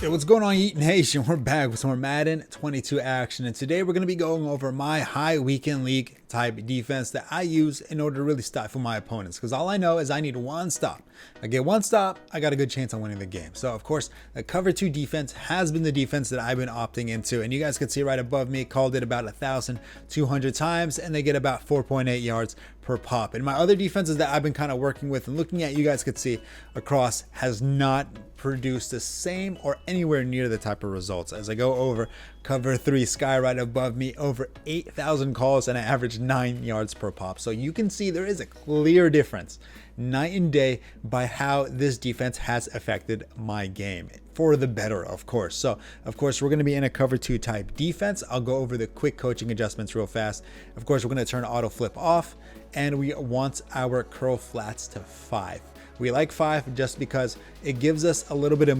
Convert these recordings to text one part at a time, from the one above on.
Yo, what's going on, Yeet Nation? We're back with some more Madden 22 action, and today we're going to be going over my high weekend league type defense that I use in order to really stifle my opponents, because all I know is I need one stop. I get one stop, I got a good chance on winning the game. So of course, the cover 2 defense has been the defense that I've been opting into, and you guys can see right above me, called it about 1,200 times, and they get about 4.8 yards per pop. And my other defenses that I've been kind of working with and looking at, you guys could see across, has not produced the same or anywhere near the type of results. As I go over cover 3, sky right above me, over 8,000 calls and an average 9 yards per pop. So you can see there is a clear difference night and day by how this defense has affected my game for the better, of course. So of course we're going to be in a cover 2 type defense. I'll go over the quick coaching adjustments real fast. Of course, we're going to turn auto flip off, and we want our curl flats to 5. We like 5 just because it gives us a little bit of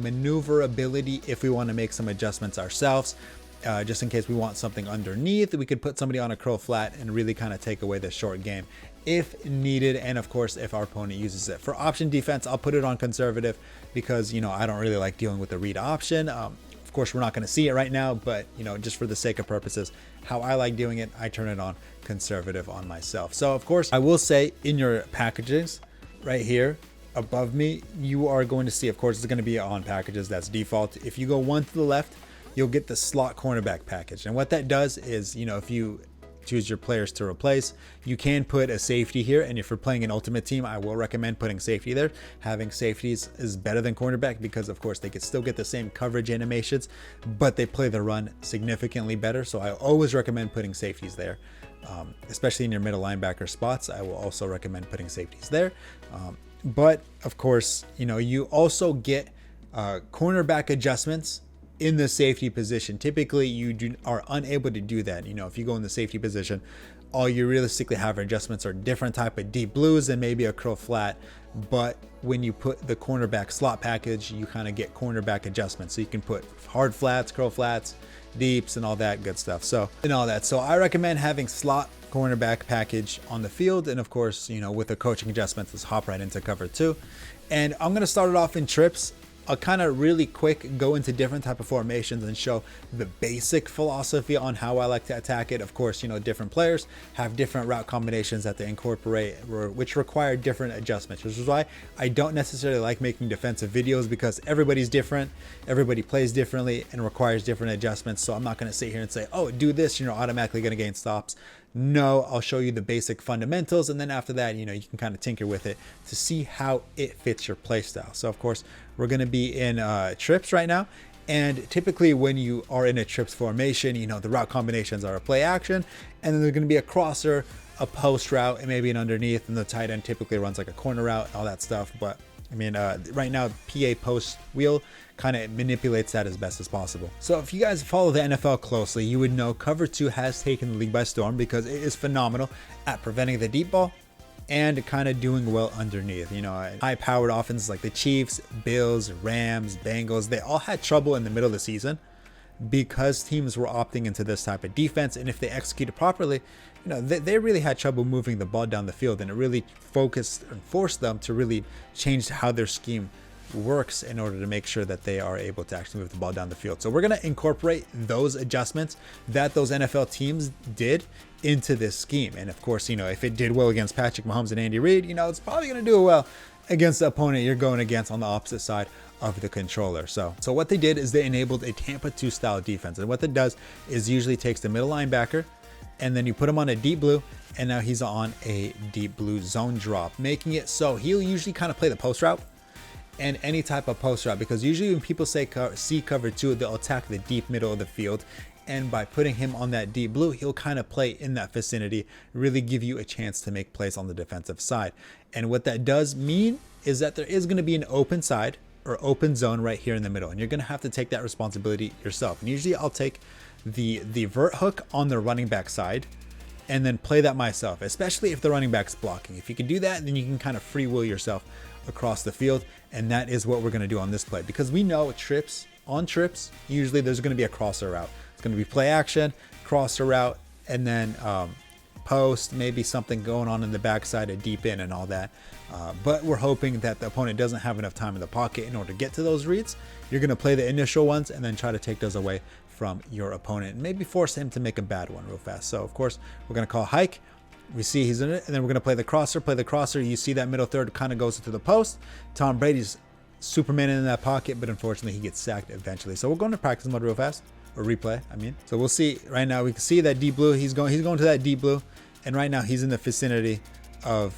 maneuverability if we want to make some adjustments ourselves. Just in case we want something underneath, we could put somebody on a curl flat and really kind of take away the short game if needed. And of course, if our opponent uses it. For option defense, I'll put it on conservative because, you know, I don't really like dealing with the read option. Of course, we're not going to see it right now, but, you know, just for the sake of purposes, how I like doing it, I turn it on conservative on myself. So of course, I will say in your packages, right here above me, you are going to see, of course, it's going to be on packages, that's default. If you go one to the left, you'll get the slot cornerback package. And what that does is, you know, if you choose your players to replace, you can put a safety here. And if you're playing an ultimate team, I will recommend putting safety there. Having safeties is better than cornerback because of course they could still get the same coverage animations, but they play the run significantly better. So I always recommend putting safeties there. Especially in your middle linebacker spots, I will also recommend putting safeties there. But of course, you know, you also get cornerback adjustments in the safety position. Typically, you are unable to do that. You know, if you go in the safety position, all you realistically have adjustments are different type of deep blues and maybe a curl flat. But when you put the cornerback slot package, you kind of get cornerback adjustments. So you can put hard flats, curl flats, deeps, and all that good stuff. So I recommend having slot cornerback package on the field. And of course, you know, with the coaching adjustments, let's hop right into cover 2. And I'm going to start it off in trips. I'll kind of really quick go into different type of formations and show the basic philosophy on how I like to attack it. Of course, you know, different players have different route combinations that they incorporate, which require different adjustments, which is why I don't necessarily like making defensive videos, because everybody's different, everybody plays differently and requires different adjustments. So I'm not going to sit here and say, oh, do this, you're automatically going to gain stops. No, I'll show you the basic fundamentals, and then after that, you know, you can kind of tinker with it to see how it fits your play style. So of course, we're going to be in trips right now, and typically when you are in a trips formation, you know, the route combinations are a play action, and then there's going to be a crosser, a post route, and maybe an underneath, and the tight end typically runs like a corner route and all that stuff. But I mean, right now, PA post wheel kind of manipulates that as best as possible. So if you guys follow the NFL closely, you would know cover 2 has taken the league by storm because it is phenomenal at preventing the deep ball and kind of doing well underneath. You know, high-powered offenses like the Chiefs, Bills, Rams, Bengals, they all had trouble in the middle of the season because teams were opting into this type of defense. And if they executed properly, you know, they really had trouble moving the ball down the field, and it really focused and forced them to really change how their scheme works in order to make sure that they are able to actually move the ball down the field. So we're going to incorporate those adjustments that those NFL teams did into this scheme. And of course, you know, if it did well against Patrick Mahomes and Andy Reid, you know, it's probably going to do well against the opponent you're going against on the opposite side of the controller. So what they did is they enabled a Tampa 2 style defense. And what that does is usually takes the middle linebacker, and then you put him on a deep blue, and now he's on a deep blue zone drop, making it so he'll usually kind of play the post route and any type of post route, because usually when people say see cover 2, they'll attack the deep middle of the field. And by putting him on that deep blue, he'll kind of play in that vicinity, really give you a chance to make plays on the defensive side. And what that does mean is that there is going to be an open side or open zone right here in the middle, and you're going to have to take that responsibility yourself. And usually I'll take the vert hook on the running back side and then play that myself, especially if the running back's blocking. If you can do that, then you can kind of free will yourself across the field. And that is what we're going to do on this play, because we know on trips, usually there's going to be a crosser route. It's going to be play action, crosser route, and then post, maybe something going on in the backside, a deep in and all that. But we're hoping that the opponent doesn't have enough time in the pocket in order to get to those reads. You're going to play the initial ones and then try to take those away from your opponent and maybe force him to make a bad one real fast. So of course we're going to call hike. We see he's in it, and then we're going to play the crosser. You see that middle third kind of goes into the post. Tom Brady's Superman in that pocket, but unfortunately he gets sacked eventually. So we're going to practice mode real fast, or replay, I mean. So we'll see right now. We can see that deep blue. He's going to that deep blue, and right now he's in the vicinity of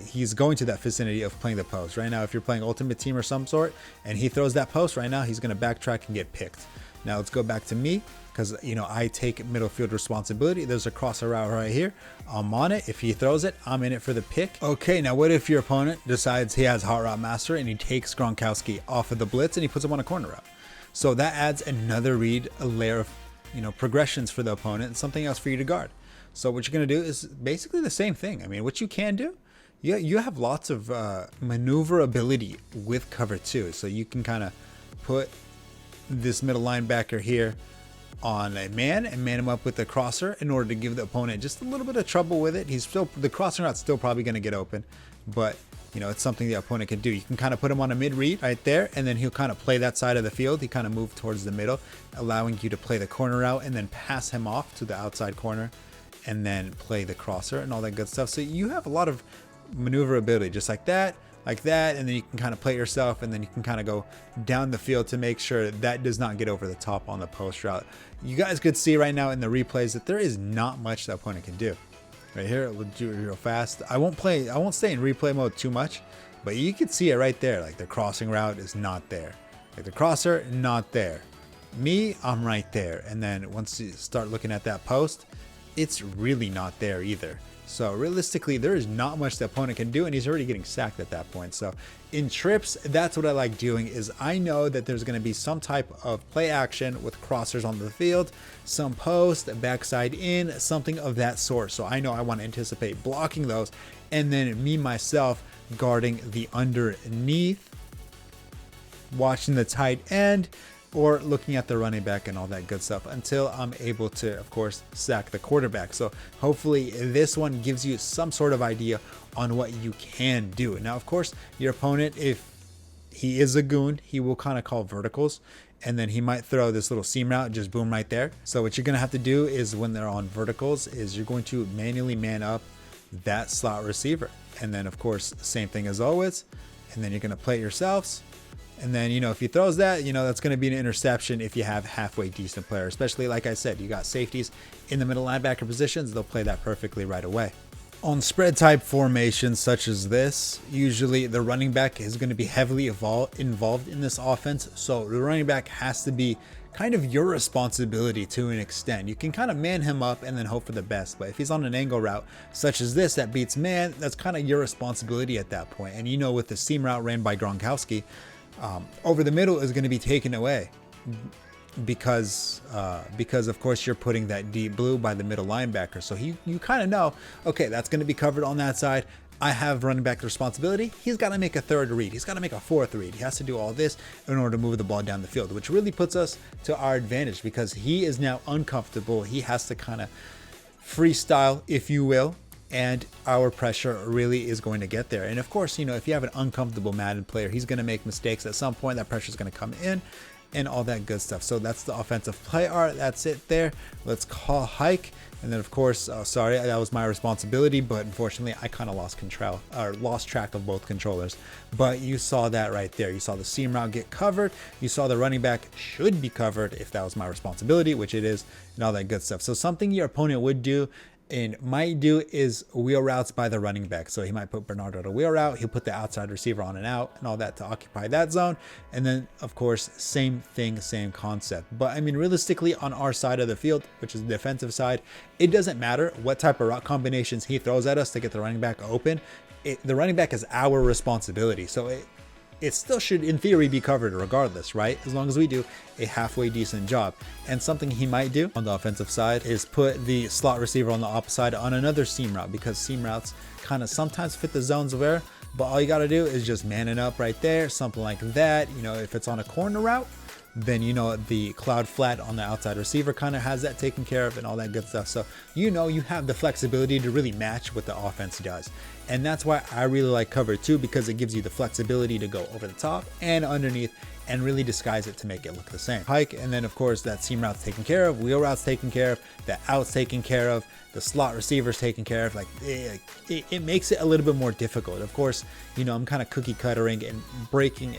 he's going to that vicinity of playing the post. Right now, if you're playing Ultimate Team or some sort, and he throws that post right now, he's going to backtrack and get picked. Now let's go back to me, because I take middle field responsibility. There's a crosser route right here. I'm on it. If he throws it, I'm in it for the pick. Okay, now what if your opponent decides he has hot route master and he takes Gronkowski off of the blitz and he puts him on a corner route? So that adds another read, a layer of progressions for the opponent and something else for you to guard. So what you're going to do is basically the same thing. I mean, what you can do, you have lots of maneuverability with cover 2. So you can kind of put this middle linebacker here on a man and man him up with the crosser in order to give the opponent just a little bit of trouble with it. The crossing route's still probably going to get open, but it's something the opponent can do. You can kind of put him on a mid read right there, and then he'll kind of play that side of the field. He kind of move towards the middle, allowing you to play the corner route and then pass him off to the outside corner and then play the crosser and all that good stuff. So you have a lot of maneuverability just like that, and then you can kind of play it yourself, and then you can kind of go down the field to make sure that does not get over the top on the post route. You guys could see right now in the replays that there is not much the opponent can do. Right here, we'll do it real fast. I won't stay in replay mode too much, but you can see it right there. Like the crossing route is not there. Like the crosser, not there. Me, I'm right there. And then once you start looking at that post, it's really not there either. So realistically, there is not much the opponent can do, and he's already getting sacked at that point. So in trips, that's what I like doing, is I know that there's going to be some type of play action with crossers on the field, some post, backside in, something of that sort. So I know I want to anticipate blocking those, and then me myself guarding the underneath, watching the tight end, or looking at the running back and all that good stuff until I'm able to, of course, sack the quarterback. So hopefully this one gives you some sort of idea on what you can do. Now, of course, your opponent, if he is a goon, he will kind of call verticals, and then he might throw this little seam route, just boom right there. So what you're going to have to do is when they're on verticals is you're going to manually man up that slot receiver. And then, of course, same thing as always. And then you're going to play it yourselves. And then, if he throws that, that's going to be an interception if you have halfway decent player, especially like I said, you got safeties in the middle linebacker positions. They'll play that perfectly right away. On spread type formations such as this, usually the running back is going to be heavily involved in this offense. So the running back has to be kind of your responsibility to an extent. You can kind of man him up and then hope for the best. But if he's on an angle route such as this that beats man, that's kind of your responsibility at that point. And with the seam route ran by Gronkowski, over the middle is going to be taken away because of course you're putting that deep blue by the middle linebacker. So you kind of know, okay, that's going to be covered on that side. I have running back responsibility. He's got to make a third read. He's got to make a fourth read. He has to do all this in order to move the ball down the field, which really puts us to our advantage because he is now uncomfortable. He has to kind of freestyle, if you will. And our pressure really is going to get there. And of course, if you have an uncomfortable Madden player, he's going to make mistakes at some point. That pressure is going to come in and all that good stuff. So that's the offensive play art. That's it there. Let's call hike. And then, of course, sorry, that was my responsibility. But unfortunately, I kind of lost track of both controllers. But you saw that right there. You saw the seam route get covered. You saw the running back should be covered if that was my responsibility, which it is, and all that good stuff. So something your opponent would do and might do is wheel routes by the running back. So he might put Bernardo at a wheel route. He'll put the outside receiver on and out and all that to occupy that zone. And then, of course, same thing, same concept. But I mean, realistically, on our side of the field, which is the defensive side, it doesn't matter what type of route combinations he throws at us to get the running back open. The running back is our responsibility. So it still should, in theory, be covered regardless, right? As long as we do a halfway decent job. And something he might do on the offensive side is put the slot receiver on the opposite side on another seam route, because seam routes kind of sometimes fit the zones of error. But all you got to do is just man it up right there, something like that. If it's on a corner route, then the cloud flat on the outside receiver kind of has that taken care of and all that good stuff. So you have the flexibility to really match what the offense does. And that's why I really like cover 2, because it gives you the flexibility to go over the top and underneath and really disguise it to make it look the same. Hike, and then of course that seam route's taken care of, wheel route's taken care of, the out's taken care of, the slot receiver's taken care of. Like it makes it a little bit more difficult. Of course, I'm kind of cookie cuttering and breaking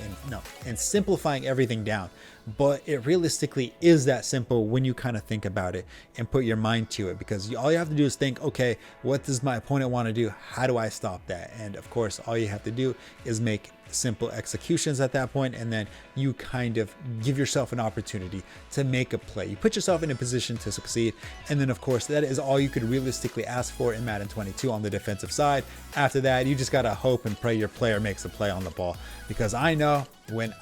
and simplifying everything down. But it realistically is that simple when you kind of think about it and put your mind to it, because all you have to do is think, okay, what does my opponent want to do? How do I stop that? And of course, all you have to do is make simple executions at that point, and then you kind of give yourself an opportunity to make a play. You put yourself in a position to succeed, and then of course that is all you could realistically ask for in Madden 22 on the defensive side. After that, you just gotta hope and pray your player makes a play on the ball, because I know when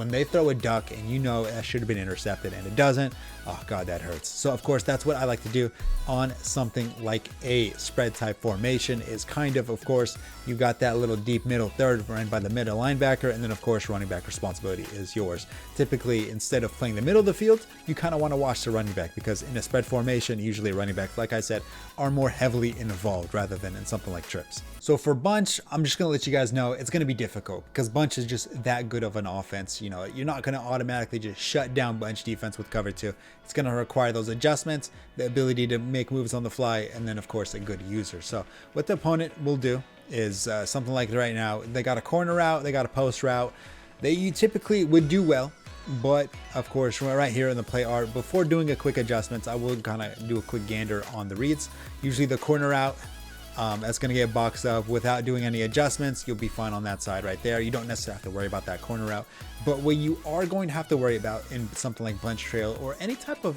they throw a duck and that should have been intercepted and it doesn't, oh god, that hurts. So of course that's what I like to do on something like a spread type formation, is kind of course you got that little deep middle third run by the middle linebacker, and then of course running back responsibility is yours. Typically, instead of playing the middle of the field, you kind of want to watch the running back, because in a spread formation, usually running backs, like I said, are more heavily involved rather than in something like trips. So for bunch, I'm just going to let you guys know it's going to be difficult, because bunch is just that good of an offense. You're not going to automatically just shut down bunch defense with cover 2. It's going to require those adjustments, the ability to make moves on the fly, and then of course a good user. So what the opponent will do is something like right now, they got a corner route, they got a post route. You typically would do well, but of course right here in the play art, before doing a quick adjustments, I will kind of do a quick gander on the reads. Usually the corner route, that's going to get boxed up without doing any adjustments. You'll be fine on that side right there. You don't necessarily have to worry about that corner route, but what you are going to have to worry about in something like bunch trail or any type of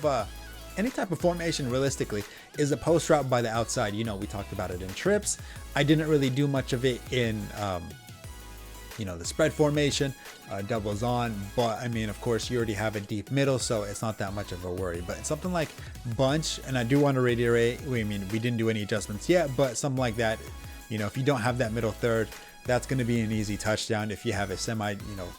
formation realistically is a post route by the outside. We talked about it in trips. I didn't really do much of it in the spread formation, doubles on, but I mean, of course you already have a deep middle, so it's not that much of a worry. But something like bunch, and I do want to reiterate, we didn't do any adjustments yet, but something like that, if you don't have that middle third, that's going to be an easy touchdown. If you have a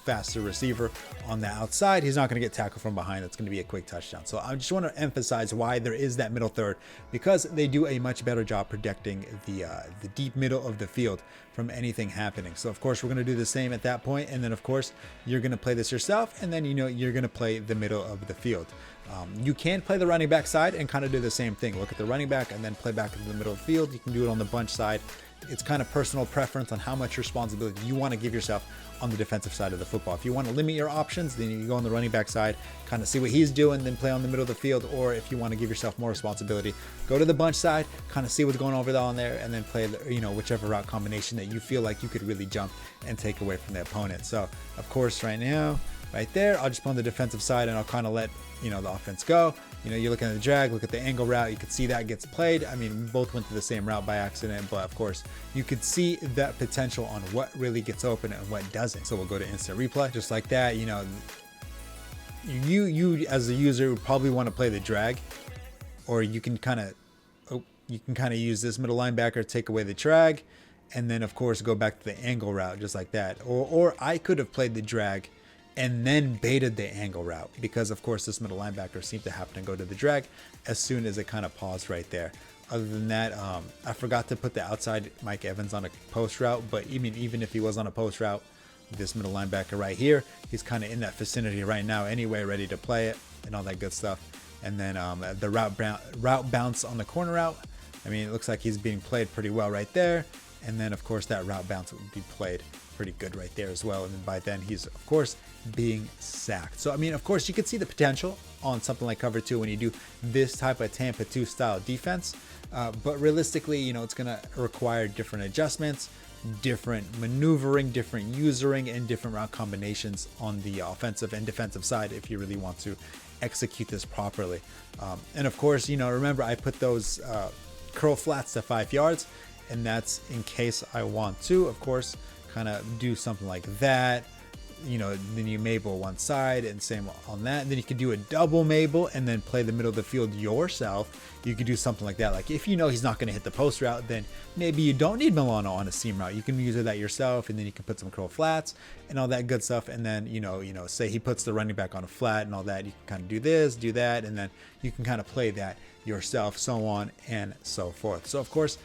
faster receiver on the outside, he's not going to get tackled from behind. That's going to be a quick touchdown. So I just want to emphasize why there is that middle third, because they do a much better job protecting the deep middle of the field from anything happening. So of course we're going to do the same at that point, and then of course you're going to play this yourself, and then you're going to play the middle of the field. You can play the running back side and kind of do the same thing. Look at the running back and then play back into the middle of the field. You can do it on the bunch side. It's kind of personal preference on how much responsibility you want to give yourself on the defensive side of the football. If you want to limit your options, then you go on the running back side, kind of see what he's doing, then play on the middle of the field. Or if you want to give yourself more responsibility, go to the bunch side, kind of see what's going on there, and then play whichever route combination that you feel like you could really jump and take away from the opponent. So of course right now, right there, I'll just play on the defensive side, and I'll kind of let the offense go. You're looking at the drag, look at the angle route, you could see that gets played. I mean, we both went to the same route by accident, but of course you could see that potential on what really gets open and what doesn't. So we'll go to instant replay just like that. You as a user would probably want to play the drag, or you can kind of use this middle linebacker, take away the drag, and then of course go back to the angle route just like that. Or I could have played the drag and then baited the angle route, because of course this middle linebacker seemed to happen to go to the drag as soon as it kind of paused right there. Other than that, I forgot to put the outside Mike Evans on a post route, but even if he was on a post route, this middle linebacker right here, he's kind of in that vicinity right now anyway, ready to play it and all that good stuff. And then the route bounce on the corner route, I mean, it looks like he's being played pretty well right there. And then of course that route bounce would be played pretty good right there as well. And then by then he's of course being sacked. So I mean, of course you could see the potential on something like cover 2 when you do this type of Tampa 2 style defense, but realistically, it's going to require different adjustments, different maneuvering, different usering, and different route combinations on the offensive and defensive side if you really want to execute this properly. And of course, remember I put those curl flats to 5 yards, and that's in case I want to, of course, kind of do something like that, then you Mabel one side and same on that. And then you could do a double Mabel and then play the middle of the field yourself. You could do something like that. Like if you know he's not going to hit the post route, then maybe you don't need Milano on a seam route. You can use that yourself, and then you can put some curl flats and all that good stuff. And then, say he puts the running back on a flat and all that. You can kind of do this, do that, and then you can kind of play that yourself, so on and so forth. So of course,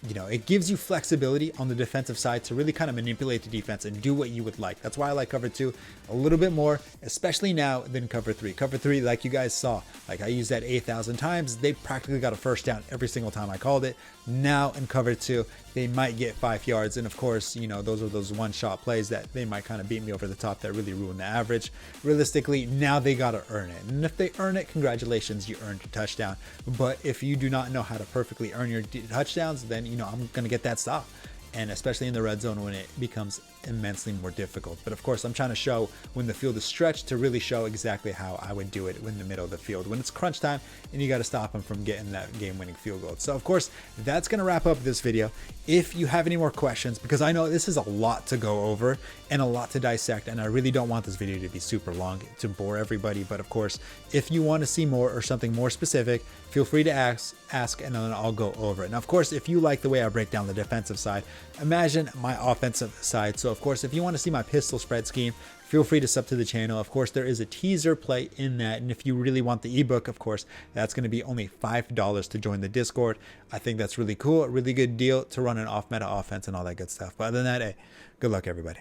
it gives you flexibility on the defensive side to really kind of manipulate the defense and do what you would like. That's why I like cover 2 a little bit more, especially now, than cover 3. Cover 3, like you guys saw, like I used that 8,000 times. They practically got a first down every single time I called it. Now in cover 2, they might get 5 yards. And of course, those are those one-shot plays that they might kind of beat me over the top that really ruin the average. Realistically, now they got to earn it. And if they earn it, congratulations, you earned your touchdown. But if you do not know how to perfectly earn your touchdowns, then, I'm going to get that stop. And especially in the red zone when it becomes immensely more difficult. But of course, I'm trying to show when the field is stretched to really show exactly how I would do it in the middle of the field when it's crunch time and you got to stop them from getting that game-winning field goal. So of course, that's going to wrap up this video. If you have any more questions, because I know this is a lot to go over and a lot to dissect, and I really don't want this video to be super long to bore everybody. But of course, if you want to see more or something more specific, feel free to ask, and then I'll go over it. Now, of course, if you like the way I break down the defensive side, imagine my offensive side. So of course, if you want to see my pistol spread scheme, feel free to sub to the channel. Of course, there is a teaser play in that. And if you really want the ebook, of course, that's going to be only $5 to join the Discord. I think that's really cool. A really good deal to run an off-meta offense and all that good stuff. But other than that, hey, good luck, everybody.